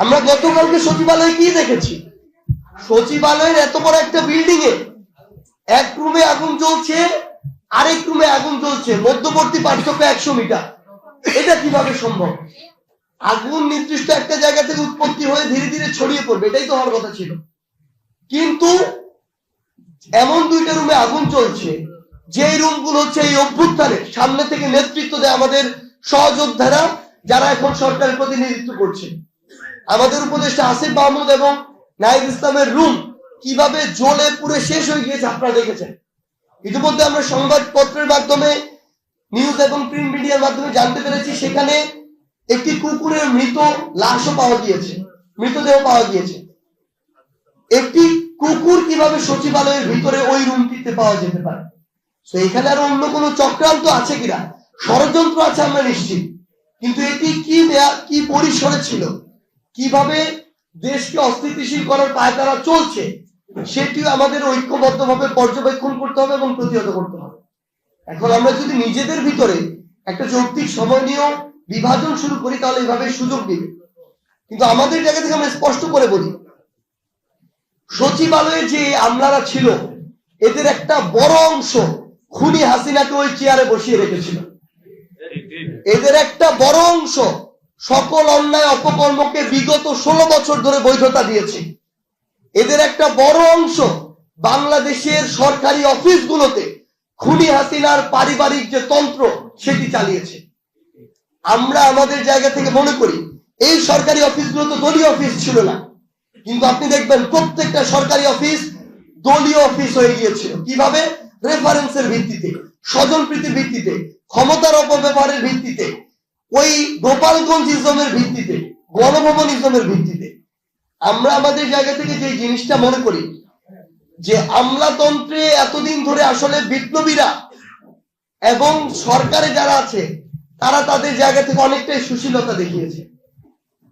আমরা গতকালকে সচিবালয়ে কি দেখেছি? সচিবালয়ের এত বড় একটা বিল্ডিং এ এক রুমে আগুন জ্বলছে, আরেক রুমে আগুন জ্বলছে, মধ্যবর্তী পার্থক্য 100 মিটার। এটা কিভাবে সম্ভব? আগুন নির্দিষ্ট একটা জায়গা থেকে উৎপত্তি হয়ে ধীরে ধীরে ছড়িয়ে পড়বে, এটাই তো হওয়ার কথা ছিল। কিন্তু এমন দুইটা রুমে আগুন চলছে, যে রুমগুলো হচ্ছে এই অভ্যুত্থানের সামনে থেকে নেতৃত্ব দেয় আমাদের সহযোদ্ধারা, যারা এখন সরকারের প্রতিনিধিত্ব করছে। আমাদের উপদেষ্টা আসিফ মাহমুদ এবং নাহিদ ইসলামের রুম কিভাবে জ্বলে পুড়ে শেষ হয়ে গিয়েছে আপনারা দেখেছেন। ইতিমধ্যে আমরা সংবাদপত্রের মাধ্যমে, নিউজ এবং প্রিন্ট মিডিয়ার মাধ্যমে জানতে পেরেছি সেখানে একটি কুকুরের মৃত লাশও পাওয়া গিয়েছে, মৃতদেহ পাওয়া গিয়েছে। একটি কুকুর কিভাবে সচিবালয়ের ভিতরে ওই রুমটিতে পাওয়া যেতে পারে? তো এখানে আরো অন্য কোনো চক্রান্ত আছে কিনা, ষড়যন্ত্র আছে আমরা নিশ্চিত। কিন্তু এটি কি পরিসরে ছিল, কিভাবে দেশকে অস্থিতিশীল করার পায়তারা চলছে, সেটিও আমাদের ঐক্যবদ্ধভাবে পর্যবেক্ষণ করতে হবে এবং প্রতিহত করতে হবে। এখন আমরা যদি নিজেদের ভিতরে একটা যৌক্তিক সময় নিয়েও বিভাজন শুরু করি, তাহলে এইভাবে সুযোগ দিবে। কিন্তু আমাদের জায়গা থেকে আমরা স্পষ্ট করে বলি, সচিবালয়ে যে আমলারা ছিল, এদের একটা বড় অংশ খুনি হাসিনাকে ওই চেয়ারে বসিয়ে রেখেছিল। এদের একটা বড় অংশ সকল অন্যায় অপকর্মকে বিগত 16 বছর ধরে বৈধতা দিয়েছে। এদের একটা বড় অংশ বাংলাদেশের সরকারি অফিসগুলোতে খুনি হাসিনার পারিবারিক যে তন্ত্র, সেটি চালিয়েছে। আমরা আমাদের জায়গা থেকে মনে করি এই সরকারি অফিসগুলো তো দলীয় অফিস ছিল না, কিন্তু আপনি দেখবেন প্রত্যেকটা সরকারি অফিস দলীয় অফিস হয়ে গিয়েছিল। কিভাবে? রেফারেন্সের ভিত্তিতে, স্বজনপ্রীতির ভিত্তিতে, ক্ষমতার অপব্যবহারের ভিত্তিতে, ওই গোপালগঞ্জ ইজমের ভিত্তিতে, গণভবন ইজমের ভিত্তিতে। আমরা আমাদের জায়গা থেকে যে জিনিসটা মনে করি যে আমলাতন্ত্রে এতদিন ধরে আসলে বিপ্লবীরা এবং সরকারে যারা আছে তারা তাদের জায়গা থেকে অনেকটাই সুশীলতা দেখিয়েছে।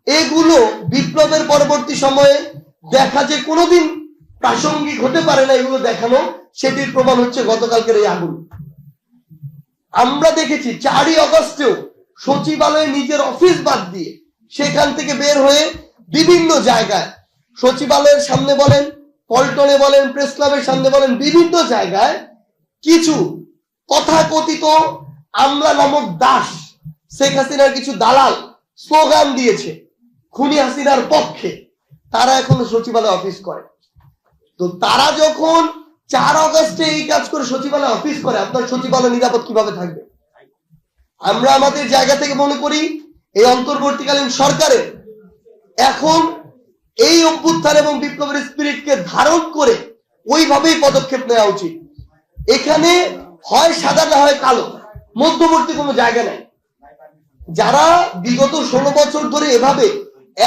এগুলো বিপ্লবের পরবর্তী সময়ে দেখা যে কোনোদিন প্রাসঙ্গিক হতে পারে না, এগুলো দেখানো, সেটির প্রমাণ হচ্ছে গতকালকের এই আগুন। আমরা দেখেছি 4ই আগস্টেও সচিবালয়ে নিজের অফিস বাদ দিয়ে সেখান থেকে বের হয়ে বিভিন্ন জায়গায়, সচিবালয়ের সামনে বলেন, পল্টনে বলেন, প্রেস ক্লাবের সামনে বলেন, বিভিন্ন জায়গায় কিছু তথাকথিত আমলা নামক দাস, শেখ হাসিনার কিছু দালাল স্লোগান দিয়েছে খুনি হাসিনার পক্ষে। তারা এখন সচিবালয় অফিস করে। তো তারা যখন 4 আগস্টে এই কাজ করে সচিবালয় অফিস করে, আপনার সচিবালয় নিরাপদ কিভাবে থাকবে? আমরা আমাদের জায়গা থেকে মনে করি এই অন্তর্বর্তীকালীন সরকারের এখন এই অভ্যুত্থান এবং বিপ্লবের স্পিরিটকে ধারণ করে ওইভাবেই পদক্ষেপ নেওয়া উচিত। এখানে হয় সাদা না হয় কালো, মধ্যবর্তী কোনো জায়গা নাই। যারা বিগত 16 বছর ধরে এভাবে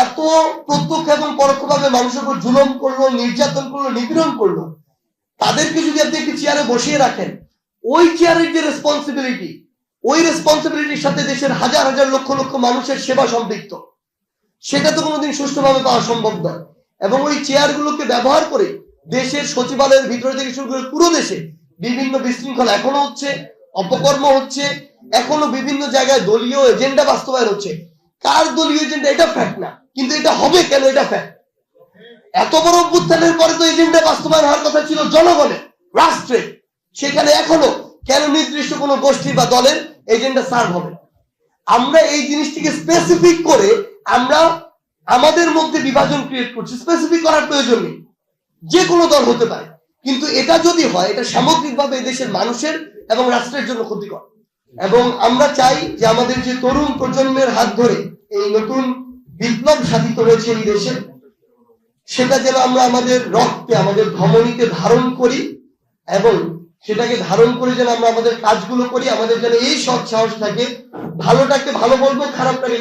এত প্রত্যক্ষ এবং পরোক্ষভাবে মানুষের উপর জুলুম করলো, নির্যাতন করলো, নিপীড়ন করলো, তাদেরকে যদি আপনি একটি চেয়ারে বসিয়ে রাখেন, ওই চেয়ারের যে রেসপন্সিবিলিটি, ওই রেসপন্সিবিলিটির সাথে দেশের হাজার হাজার লক্ষ লক্ষ মানুষের সেবা সম্পৃক্ত, সেটা তো কোনোদিন সুষ্ঠুভাবে পাওয়া সম্ভব নয়। এবং ওই চেয়ারগুলোকে ব্যবহার করে দেশের সচিবালয়ের ভিতরে থেকে শুরু করে পুরো দেশে বিভিন্ন বিশৃঙ্খলা এখনো হচ্ছে, অপকর্ম হচ্ছে, এখনো বিভিন্ন জায়গায় দলীয় এজেন্ডা বাস্তবায়ন হচ্ছে। কার দলীয় এজেন্ডা এটা ফ্যাক্ট না, কিন্তু এটা হবে কেন এটা ফ্যাক্ট। এত বড় অভ্যুত্থানের পরে তো এজেন্ডা বাস্তবায়ন হওয়ার কথা ছিল জনগণের, রাষ্ট্রের। সেখানে এখনো কেন নির্দিষ্ট কোনো গোষ্ঠী বা দলের এজেন্ডা সার্ভ হবে? আমরা এই জিনিসটিকে স্পেসিফিক করে আমরা আমাদের মধ্যে বিভাজন ক্রিয়েট করছি। স্পেসিফিক করার প্রয়োজন নেই, যে কোনো দল হতে পারে, কিন্তু এটা যদি হয় এটা সামগ্রিকভাবে দেশের মানুষের এবং রাষ্ট্রের জন্য ক্ষতিকর। এবং আমরা চাই যে আমাদের যে তরুণ প্রজন্মের হাত ধরে এই নতুন বিপ্লব সাধিত হয়েছে এই দেশে, সেটা যেন আমরা আমাদের রক্তে, আমাদের ধমনীতে ধারণ করি, এবং সেটাকে ধারণ করে যেন আমরা আমাদের কাজগুলো করি। আমাদের যেন এই সৎ সাহস থাকে, ভালোটাকে ভালো বলবো, খারাপটাকে